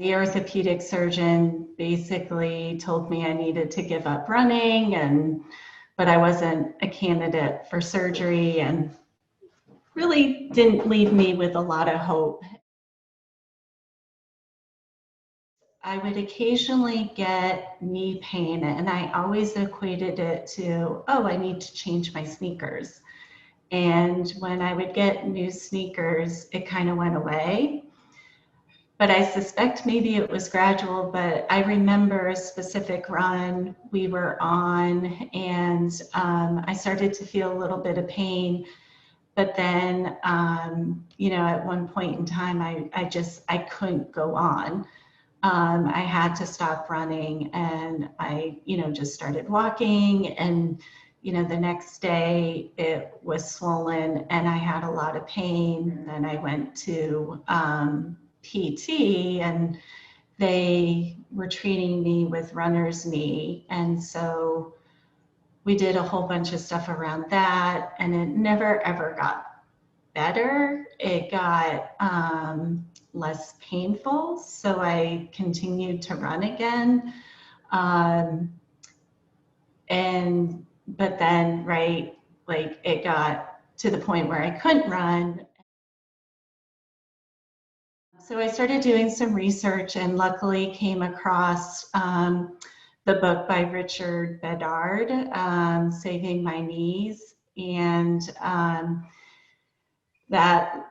The orthopedic surgeon basically told me I needed to give up running, but I wasn't a candidate for surgery, and really didn't leave me with a lot of hope. I would occasionally get knee pain, and I always equated it to, oh, I need to change my sneakers. And when I would get new sneakers, it kind of went away. But I suspect maybe it was gradual, but I remember a specific run we were on, and I started to feel a little bit of pain. But then, at one point in time, I couldn't go on. I had to stop running, and I, just started walking, and, the next day it was swollen and I had a lot of pain. Then I went to PT, and they were treating me with runner's knee. And so we did a whole bunch of stuff around that, and it never ever got better. It got less painful, so I continued to run again. But then, right, like it got to the point where I couldn't run. So I started doing some research, and luckily came across the book by Richard Bedard, Saving My Knees. And that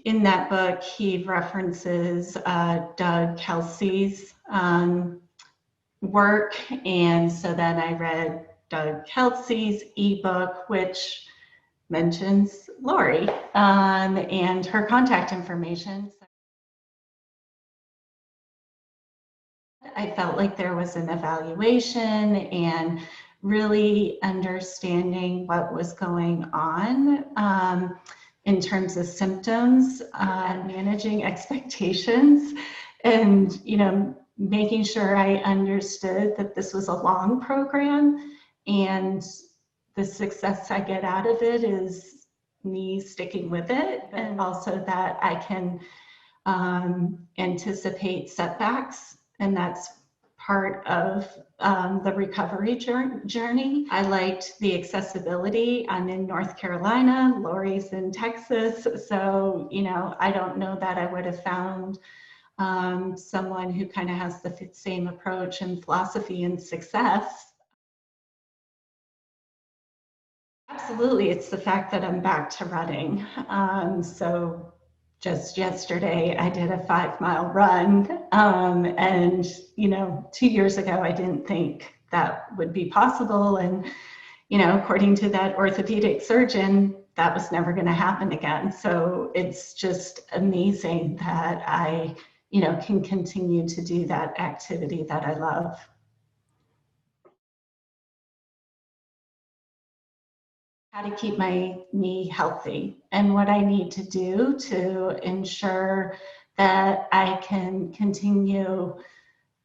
in that book, he references Doug Kelsey's work. And so then I read Doug Kelsey's ebook, which mentions Laurie and her contact information. I felt like there was an evaluation and really understanding what was going on in terms of symptoms, managing expectations, and making sure I understood that this was a long program, and the success I get out of it is me sticking with it, and also that I can anticipate setbacks, and that's part of the recovery journey. I liked the accessibility. I'm in North Carolina, Laurie's in Texas, so I don't know that I would have found someone who kind of has the same approach and philosophy and success. Absolutely, it's the fact that I'm back to running. So just yesterday, I did a 5-mile run, and 2 years ago, I didn't think that would be possible. And according to that orthopedic surgeon, that was never going to happen again. So it's just amazing that I, can continue to do that activity that I love. How to keep my knee healthy and what I need to do to ensure that I can continue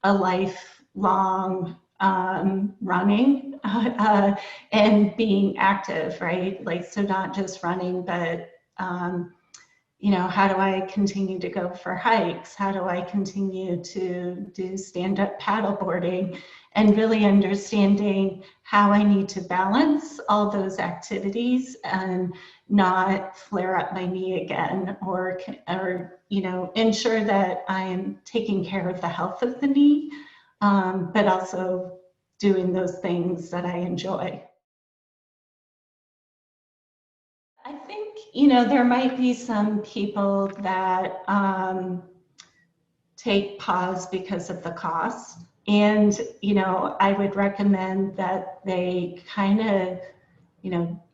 a lifelong running and being active, right? Like, so not just running, but how do I continue to go for hikes? How do I continue to do stand-up paddleboarding? And really understanding how I need to balance all those activities and not flare up my knee again, or ensure that I'm taking care of the health of the knee, but also doing those things that I enjoy. I think, there might be some people that take pause because of the cost. And, I would recommend that they kind of,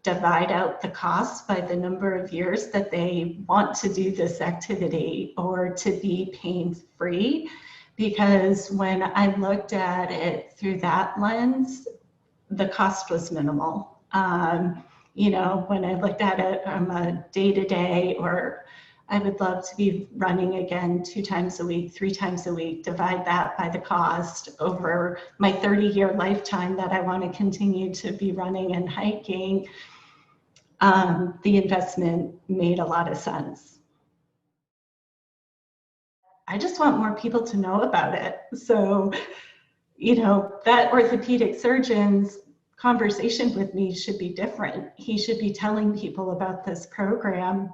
divide out the cost by the number of years that they want to do this activity or to be pain-free. Because when I looked at it through that lens, the cost was minimal. When I looked at it from a day-to-day, or I would love to be running again 2 times a week, 3 times a week, divide that by the cost over my 30-year lifetime that I want to continue to be running and hiking, the investment made a lot of sense. I just want more people to know about it. So, you know, that orthopedic surgeon's conversation with me should be different. He should be telling people about this program